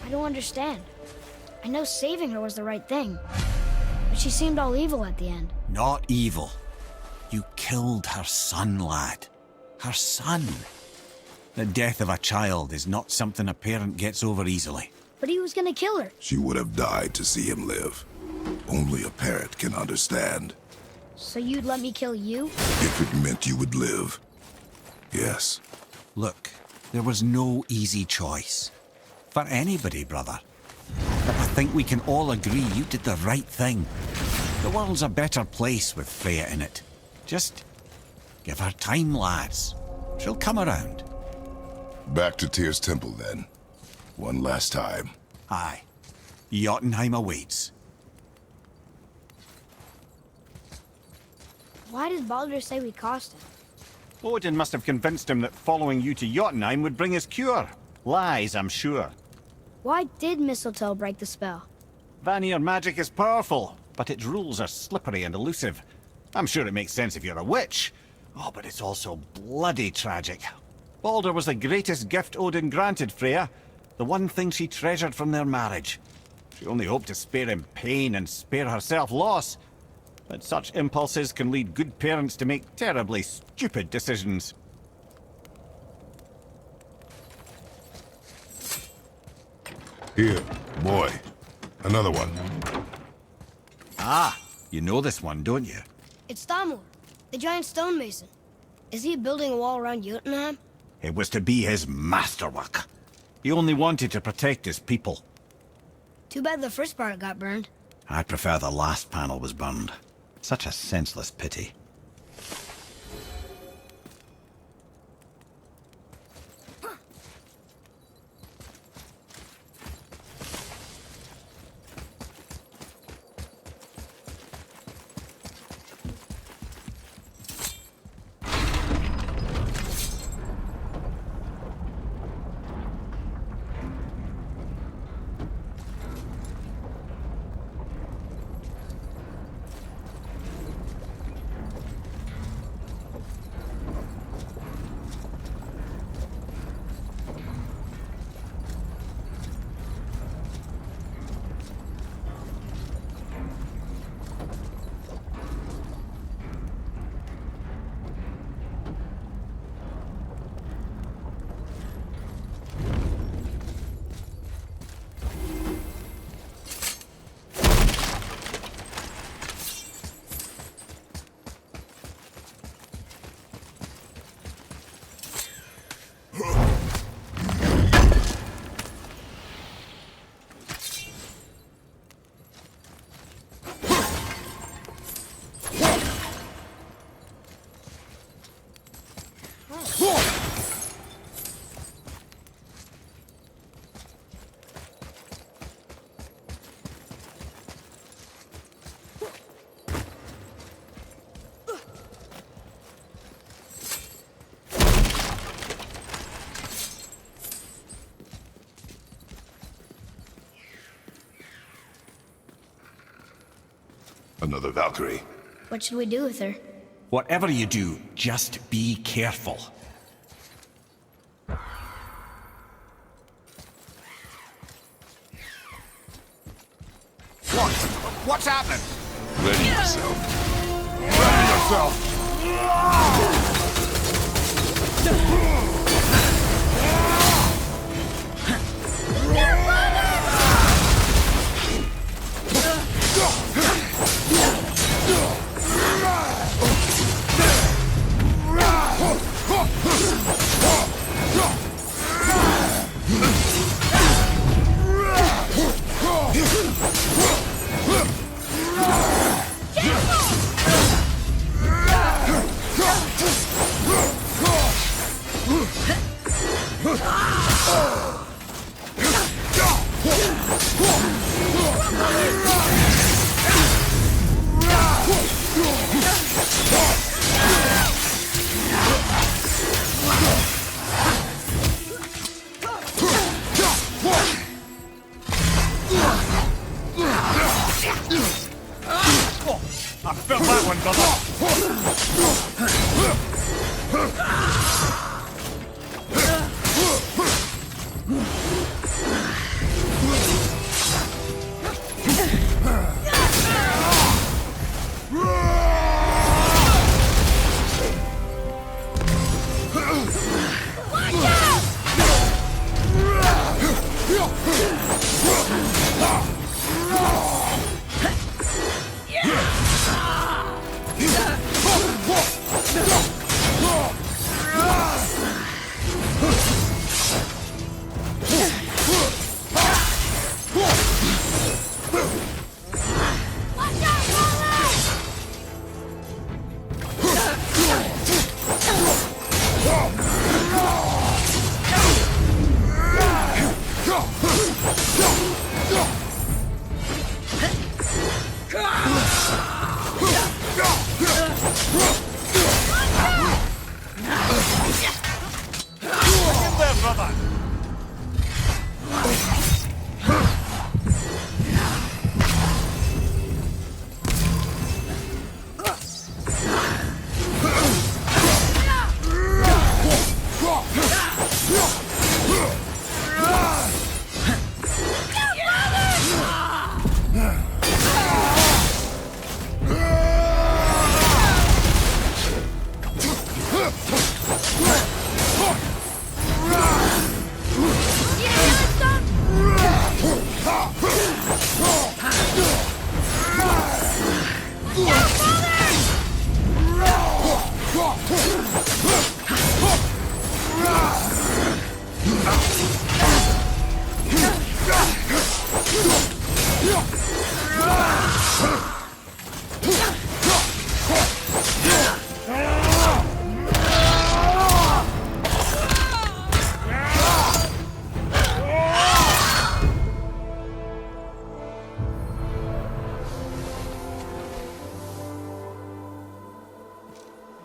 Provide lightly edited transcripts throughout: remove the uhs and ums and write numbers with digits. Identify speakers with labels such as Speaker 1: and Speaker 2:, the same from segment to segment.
Speaker 1: I don't understand. I know saving her was the right thing, but she seemed all evil at the end.
Speaker 2: Not evil. You killed her son, lad. Her son. The death of a child is not something a parent gets over easily.
Speaker 1: But he was gonna kill her.
Speaker 3: She would have died to see him live. Only a parent can understand.
Speaker 1: So you'd let me kill you?
Speaker 3: If it meant you would live. Yes.
Speaker 2: Look, there was no easy choice. For anybody, brother. But I think we can all agree you did the right thing. The world's a better place with Freya in it. Just give her time, lads. She'll come around.
Speaker 3: Back to Tyr's temple, then. One last time.
Speaker 2: Aye. Jotunheim awaits.
Speaker 1: Why did Baldur say we cost him?
Speaker 4: Odin must have convinced him that following you to Jotunheim would bring his cure. Lies, I'm sure.
Speaker 1: Why did mistletoe break the spell?
Speaker 4: Vanir magic is powerful, but its rules are slippery and elusive. I'm sure it makes sense if you're a witch. Oh, but it's also bloody tragic. Baldur was the greatest gift Odin granted Freya, the one thing she treasured from their marriage. She only hoped to spare him pain and spare herself loss. But such impulses can lead good parents to make terribly stupid decisions.
Speaker 3: Here, boy. Another one.
Speaker 2: Ah, you know this one, don't you?
Speaker 1: It's Thamur, the giant stonemason. Is he building a wall around Jotunheim?
Speaker 2: It was to be his masterwork. He only wanted to protect his people.
Speaker 1: Too bad the first part got burned.
Speaker 2: I prefer the last panel was burned. Such a senseless pity.
Speaker 3: Another Valkyrie.
Speaker 1: What should we do with her?
Speaker 2: Whatever you do, just be careful.
Speaker 4: What? What's happening?
Speaker 3: Ready yourself. Ready yourself!
Speaker 4: I felt that one, brother. Get there, brother!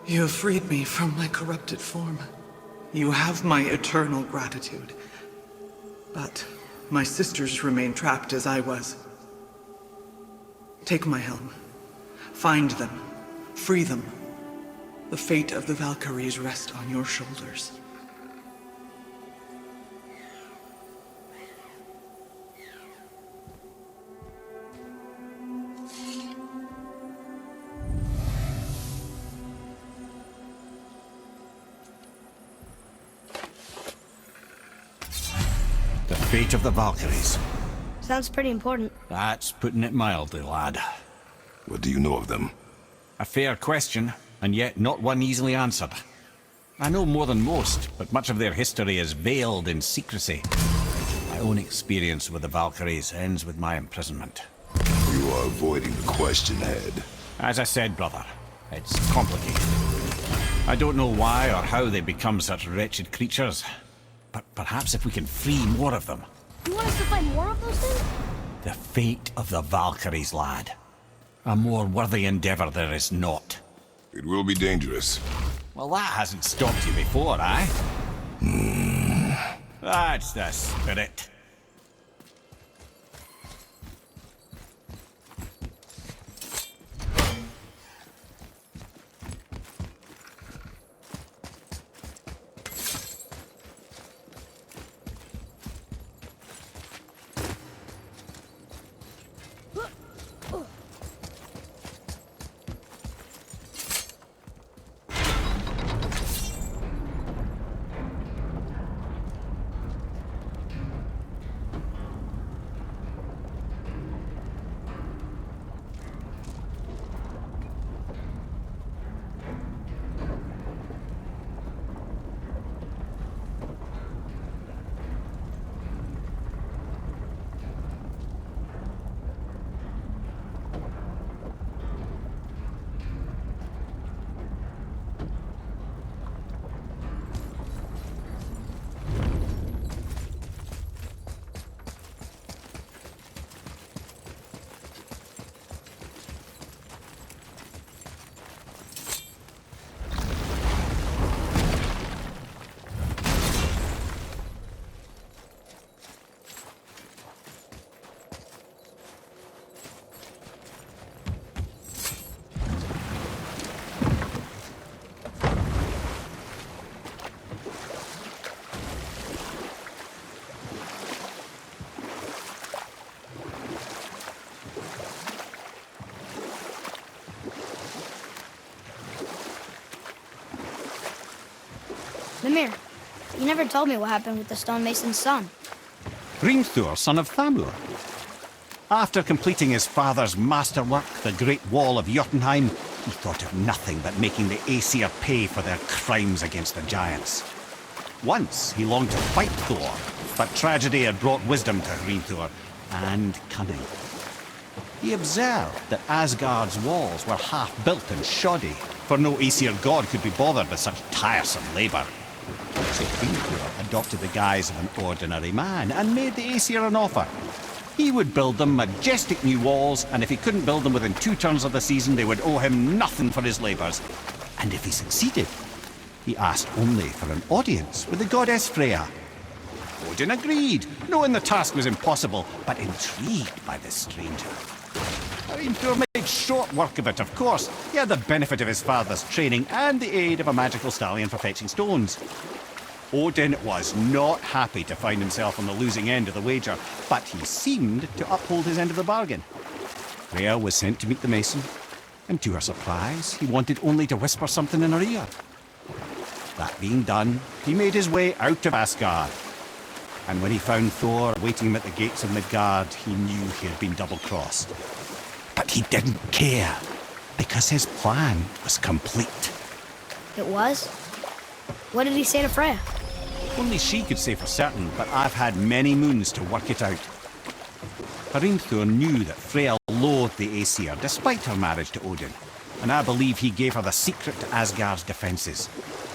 Speaker 5: You have freed me from my corrupted form. You have my eternal gratitude. But my sisters remain trapped as I was. Take my helm. Find them. Free them. The fate of the Valkyries rests on your shoulders.
Speaker 2: The fate of the Valkyries.
Speaker 1: Sounds pretty important.
Speaker 2: That's putting it mildly, lad.
Speaker 3: What do you know of them?
Speaker 2: A fair question, and yet not one easily answered. I know more than most, but much of their history is veiled in secrecy. My own experience with the Valkyries ends with my imprisonment.
Speaker 3: You are avoiding the question, Head.
Speaker 2: As I said, brother, it's complicated. I don't know why or how they become such wretched creatures, but perhaps if we can free more of them.
Speaker 1: You want us to find more of those things?
Speaker 2: The fate of the Valkyries, lad. A more worthy endeavor there is not.
Speaker 3: It will be dangerous.
Speaker 2: Well, that hasn't stopped you before, eh? That's the spirit.
Speaker 1: Mimir, you never told me what happened with the stonemason's son.
Speaker 2: Hrimthur, son of Thamur. After completing his father's masterwork, the Great Wall of Jotunheim, he thought of nothing but making the Aesir pay for their crimes against the giants. Once he longed to fight Thor, but tragedy had brought wisdom to Hrimthur, and cunning. He observed that Asgard's walls were half-built and shoddy, for no Aesir god could be bothered with such tiresome labour. So Hrimthur adopted the guise of an ordinary man and made the Aesir an offer.
Speaker 4: He would build them majestic new walls, and if he couldn't build them within 2 turns of the season, they would owe him nothing for his labours. And if he succeeded, he asked only for an audience with the goddess Freya. Odin agreed, knowing the task was impossible, but intrigued by this stranger. Hreimthur made short work of it, of course. He had the benefit of his father's training and the aid of a magical stallion for fetching stones. Odin was not happy to find himself on the losing end of the wager, but he seemed to uphold his end of the bargain. Freya was sent to meet the mason, and to her surprise, he wanted only to whisper something in her ear. That being done, he made his way out of Asgard. And when he found Thor waiting him at the gates of Midgard, he knew he had been double-crossed. But he didn't care, because his plan was complete.
Speaker 1: It was? What did he say to Freya?
Speaker 4: Only she could say for certain, but I've had many moons to work it out. Hreimthur knew that Freya loathed the Aesir, despite her marriage to Odin, and I believe he gave her the secret to Asgard's defences.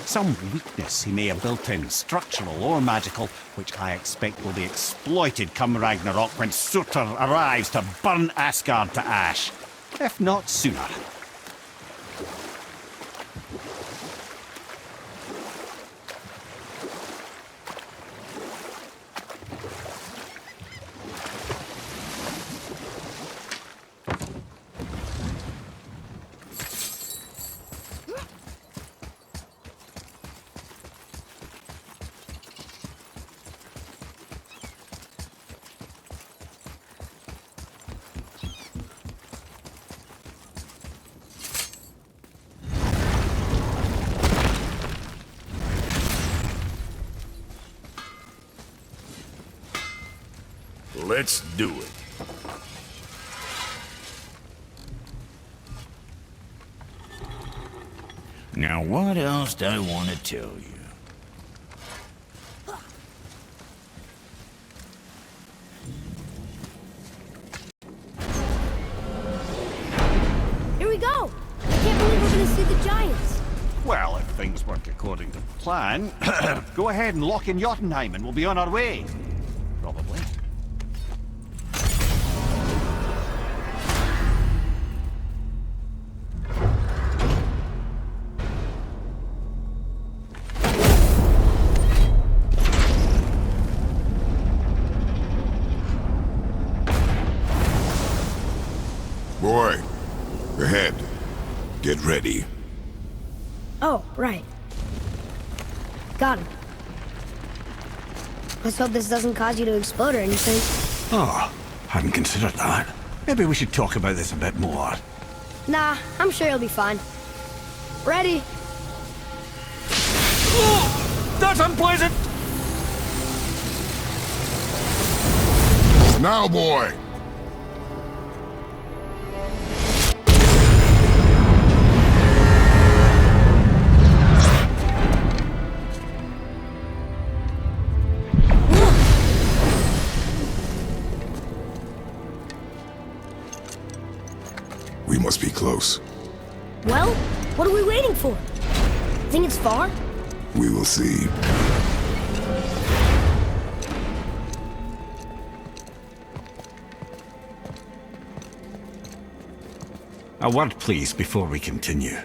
Speaker 4: Some weakness he may have built in, structural or magical, which I expect will be exploited come Ragnarok when Surtur arrives to burn Asgard to ash, if not sooner.
Speaker 3: Let's do it.
Speaker 6: Now, what else do I want to tell you?
Speaker 1: Here we go! I can't believe we're gonna see the giants.
Speaker 4: Well, if things went according to plan, go ahead and lock in Jotunheim and we'll be on our way. Probably.
Speaker 3: Boy, ahead. Get ready.
Speaker 1: Oh, right. Got him. Let's hope this doesn't cause you to explode or anything.
Speaker 4: Oh, hadn't considered that. Maybe we should talk about this a bit more.
Speaker 1: Nah, I'm sure you'll be fine. Ready?
Speaker 4: Oh, that's unpleasant!
Speaker 3: Now, boy! We must be close.
Speaker 1: Well, what are we waiting for? Think it's far?
Speaker 3: We will see.
Speaker 4: A word, please, before we continue.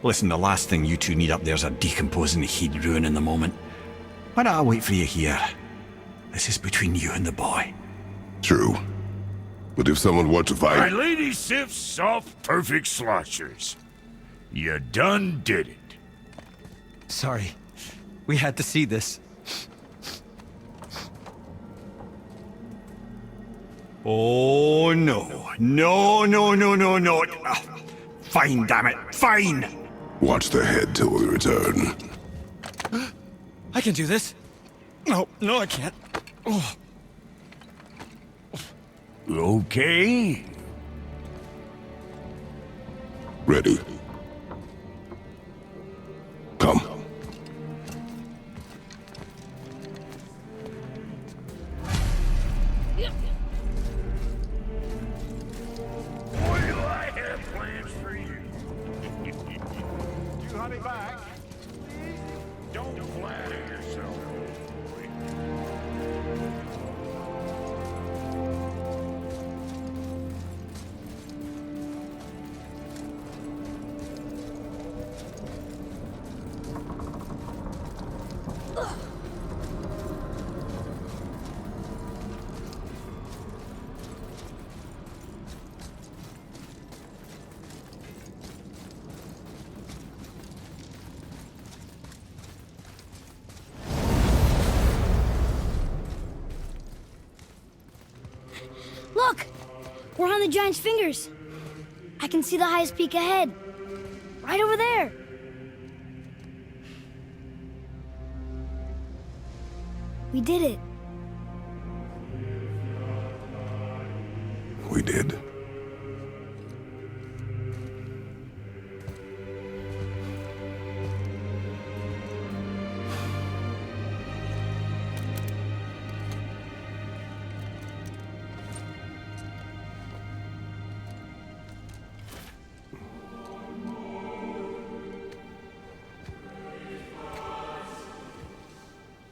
Speaker 4: Listen, the last thing you two need up there's a decomposing heat ruining the moment. Why don't I wait for you here? This is between you and the boy.
Speaker 3: True. But if someone were to
Speaker 6: My
Speaker 3: fight...
Speaker 6: lady sips soft, perfect sloshers. You done did it.
Speaker 7: Sorry. We had to see this.
Speaker 4: Oh, no. No, no, no, no, no. Fine, damn it. Fine!
Speaker 3: Watch the head till we return.
Speaker 7: I can do this. No, I can't. Oh.
Speaker 6: Okay.
Speaker 3: Ready. Come.
Speaker 6: Boy, do I have plans for you.
Speaker 4: You hurry back.
Speaker 6: Don't flatter yourself, boy.
Speaker 1: We're on the giant's fingers. I can see the highest peak ahead. Right over there. We did it.
Speaker 3: We did.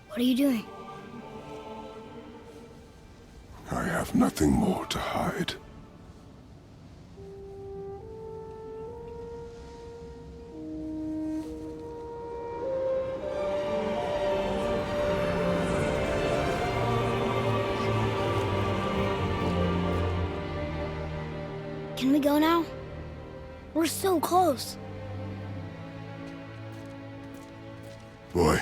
Speaker 1: What are you doing?
Speaker 3: I have nothing more to hide.
Speaker 1: Can we go now? We're so close.
Speaker 3: Boy.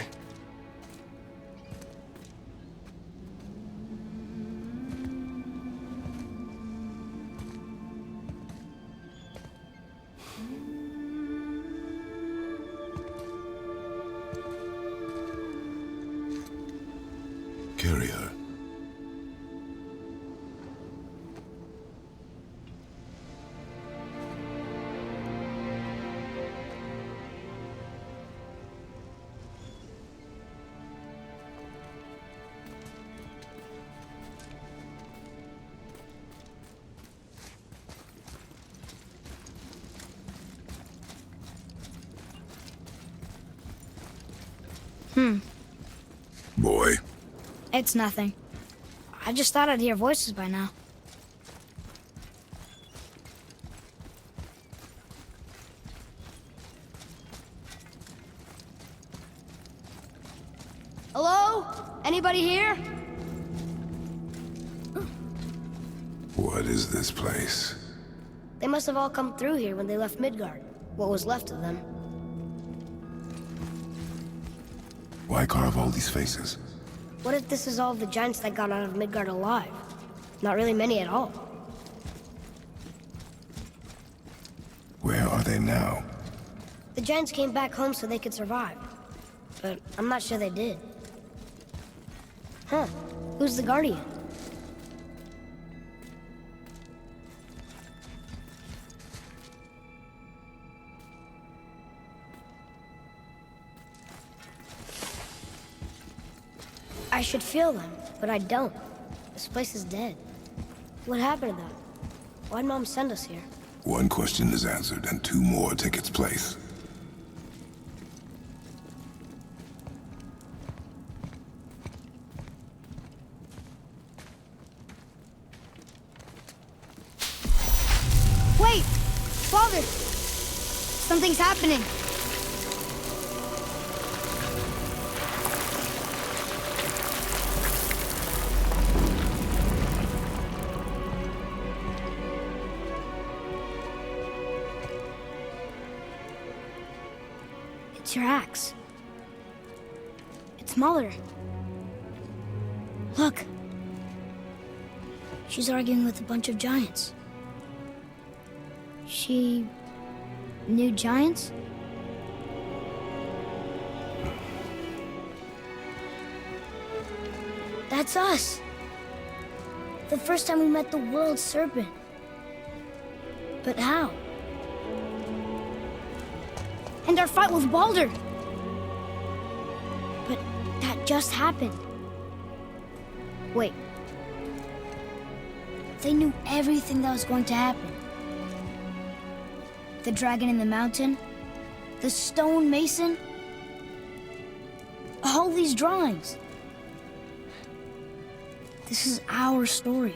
Speaker 3: Carry her. Boy.
Speaker 1: It's nothing. I just thought I'd hear voices by now. Hello? Anybody here?
Speaker 3: What is this place?
Speaker 1: They must have all come through here when they left Midgard. What was left of them.
Speaker 3: Why carve all these faces?
Speaker 1: What if this is all the giants that got out of Midgard alive? Not really many at all.
Speaker 3: Where are they now?
Speaker 1: The giants came back home so they could survive. But I'm not sure they did. Huh. Who's the guardian? I should feel them, but I don't. This place is dead. What happened to them? Why'd Mom send us here?
Speaker 3: One question is answered and two more take its place.
Speaker 1: Wait! Father! Something's happening. It's your axe. It's Muller. Look. She's arguing with a bunch of giants. She knew giants? That's us. The first time we met the world serpent. But how? And our fight with Baldur. But that just happened. Wait. They knew everything that was going to happen. The dragon in the mountain, the stone mason, all these drawings. This is our story.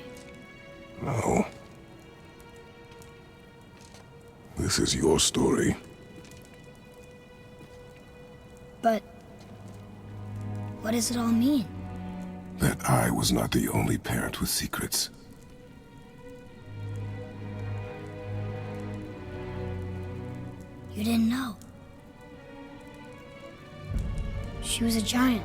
Speaker 3: No. This is your story.
Speaker 1: But what does it all mean?
Speaker 3: That I was not the only parent with secrets.
Speaker 1: You didn't know. She was a giant.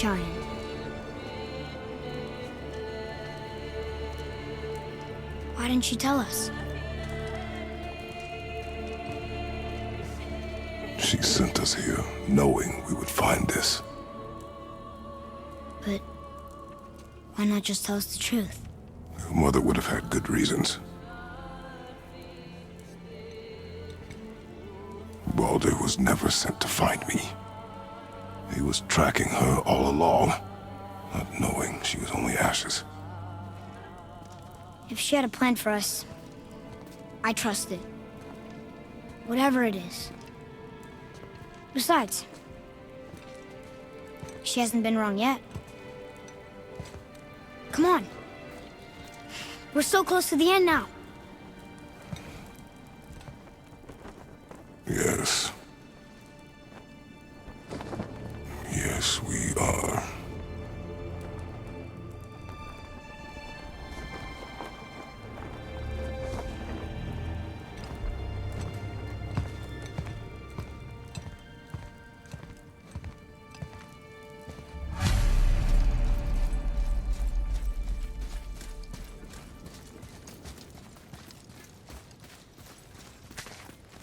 Speaker 1: giant. Why didn't she tell us?
Speaker 3: She sent us here, knowing we would find this.
Speaker 1: But why not just tell us the truth?
Speaker 3: Your mother would have had good reasons. Baldur was never sent to find me. He was tracking her all along, not knowing she was only ashes.
Speaker 1: If she had a plan for us, I trust it. Whatever it is. Besides, she hasn't been wrong yet. Come on. We're so close to the end now.
Speaker 3: Yes. Yes, we are.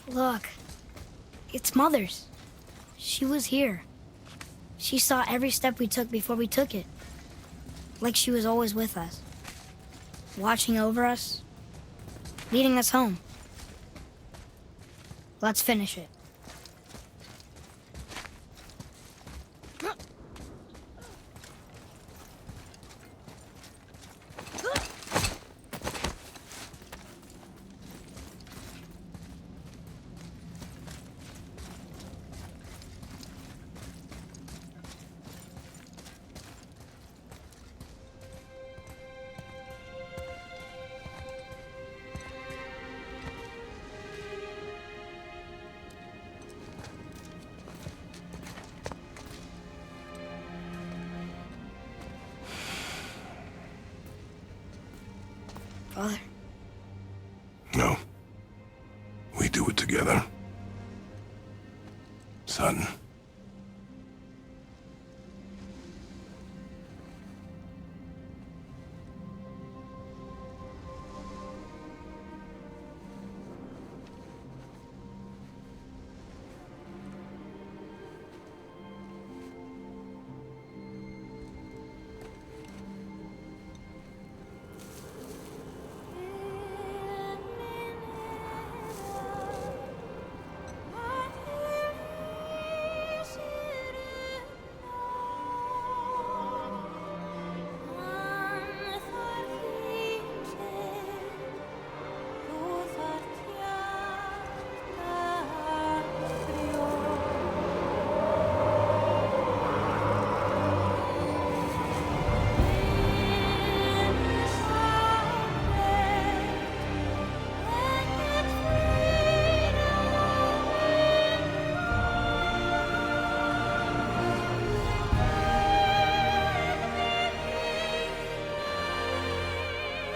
Speaker 1: Look, it's Mother's. She was here. She saw every step we took before we took it. Like she was always with us. Watching over us. Leading us home. Let's finish it. Father.
Speaker 3: No. We do it together. Son.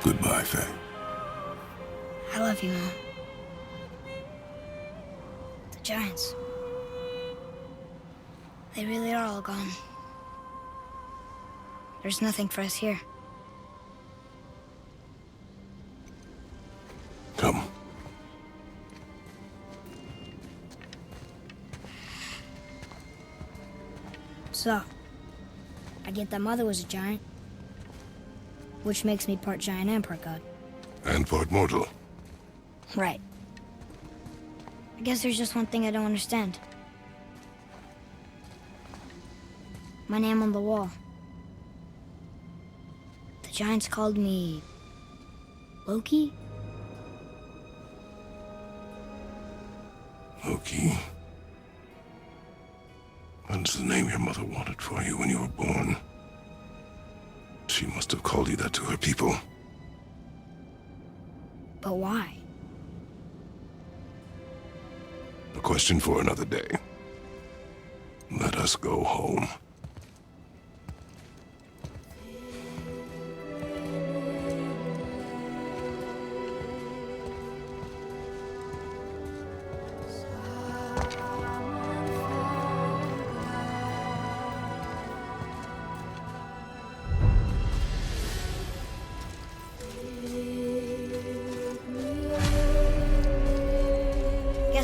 Speaker 3: Goodbye, Faye.
Speaker 1: I love you, Mom. The giants. They really are all gone. There's nothing for us here.
Speaker 3: Come.
Speaker 1: So, I get that Mother was a giant, which makes me part giant and part god.
Speaker 3: And part mortal.
Speaker 1: Right. I guess there's just one thing I don't understand. My name on the wall. The giants called me... Loki?
Speaker 3: Loki. That's the name your mother wanted for you when you were born. She must have called you that to her people.
Speaker 1: But why?
Speaker 3: A question for another day. Let us go home.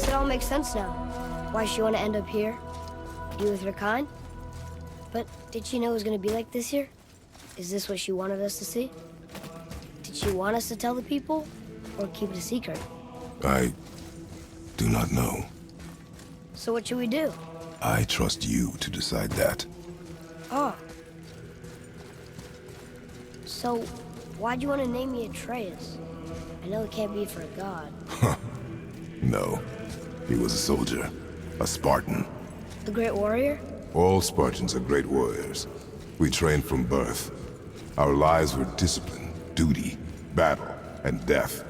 Speaker 1: it all makes sense now. Why she want to end up here, be with her kind. But did she know it was going to be like this here? Is this what she wanted us to see? Did she want us to tell the people, or keep it a secret?
Speaker 3: I do not know.
Speaker 1: So what should we do?
Speaker 3: I trust you to decide that.
Speaker 1: Oh. So, why'd you want to name me Atreus? I know it can't be for a god.
Speaker 3: No. He was a soldier. A Spartan.
Speaker 1: A great warrior?
Speaker 3: All Spartans are great warriors. We trained from birth. Our lives were discipline, duty, battle, and death.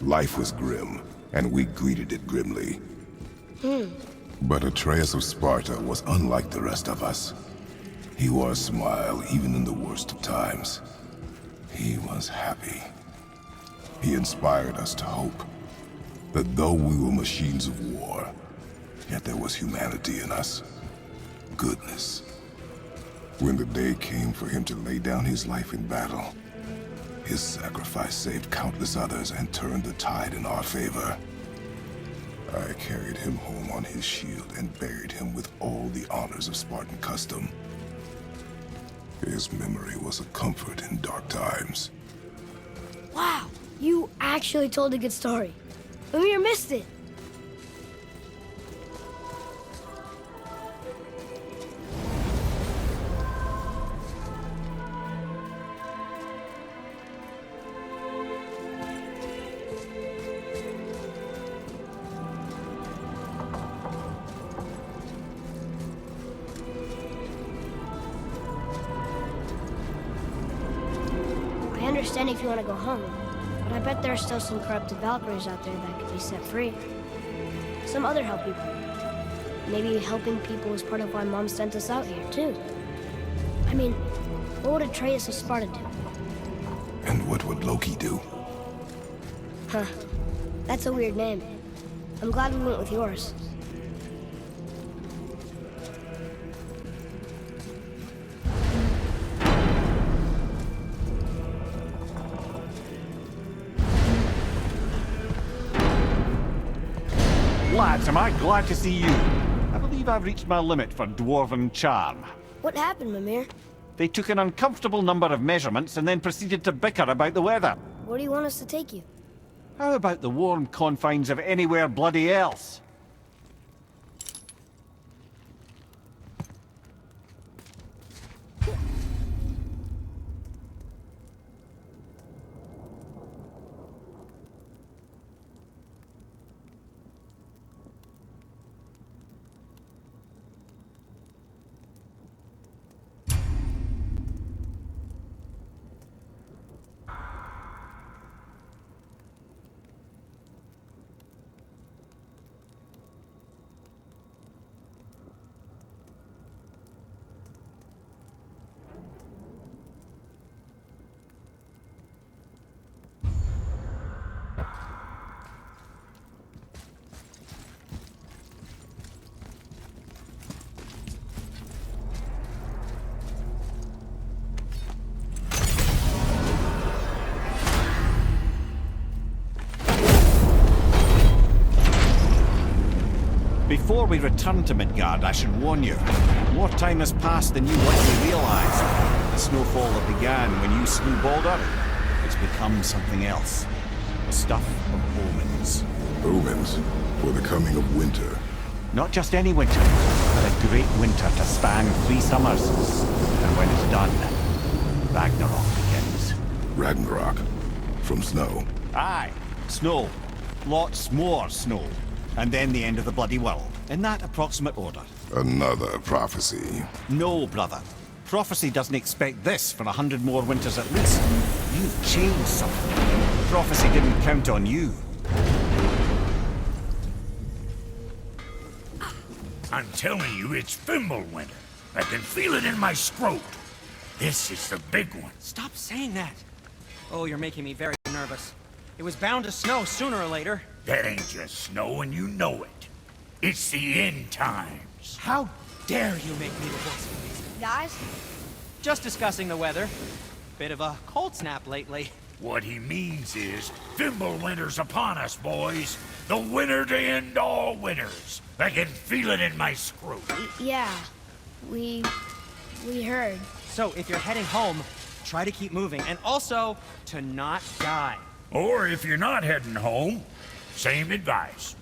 Speaker 3: Life was grim, and we greeted it grimly. But Atreus of Sparta was unlike the rest of us. He wore a smile even in the worst of times. He was happy. He inspired us to hope that though we were machines of war, yet there was humanity in us. Goodness. When the day came for him to lay down his life in battle, his sacrifice saved countless others and turned the tide in our favor. I carried him home on his shield and buried him with all the honors of Spartan custom. His memory was a comfort in dark times.
Speaker 1: Wow, you actually told a good story. Mimir missed it. I understand if you want to go home, but I bet there are still some corrupted Valkyries out there that could be set free. Some other help people. Maybe helping people was part of why Mom sent us out here, too. I mean, what would Atreus of Sparta do?
Speaker 3: And what would Loki do?
Speaker 1: Huh. That's a weird name. I'm glad we went with yours.
Speaker 4: Lads, am I glad to see you. I believe I've reached my limit for dwarven charm.
Speaker 1: What happened, Mimir?
Speaker 4: They took an uncomfortable number of measurements and then proceeded to bicker about the weather.
Speaker 1: Where do you want us to take you?
Speaker 4: How about the warm confines of anywhere bloody else? Before we return to Midgard, I should warn you. More time has passed than you likely realize. The snowfall that began when you slew Baldur, it's become something else. The stuff of omens.
Speaker 3: Omens for the coming of winter.
Speaker 4: Not just any winter, but a great winter to span 3 summers. And when it's done, Ragnarok begins.
Speaker 3: Ragnarok. From snow.
Speaker 4: Aye, snow. Lots more snow. And then the end of the bloody world. In that approximate order.
Speaker 3: Another prophecy.
Speaker 4: No, brother. Prophecy doesn't expect this for 100 more winters at least. You've changed something. Prophecy didn't count on you.
Speaker 6: I'm telling you, it's Fimbulwinter. I can feel it in my scrot. This is the big one.
Speaker 7: Stop saying that. Oh, you're making me very nervous. It was bound to snow sooner or later.
Speaker 6: That ain't just snow, and you know it. It's the end times.
Speaker 7: How dare you make me the voice of reason?
Speaker 1: Guys?
Speaker 7: Just discussing the weather. Bit of a cold snap lately.
Speaker 6: What he means is, Fimbulwinter's upon us, boys. The winner to end all winners. I can feel it in my scrote.
Speaker 1: Yeah, we heard.
Speaker 7: So, if you're heading home, try to keep moving, and also to not die.
Speaker 6: Or if you're not heading home, same advice.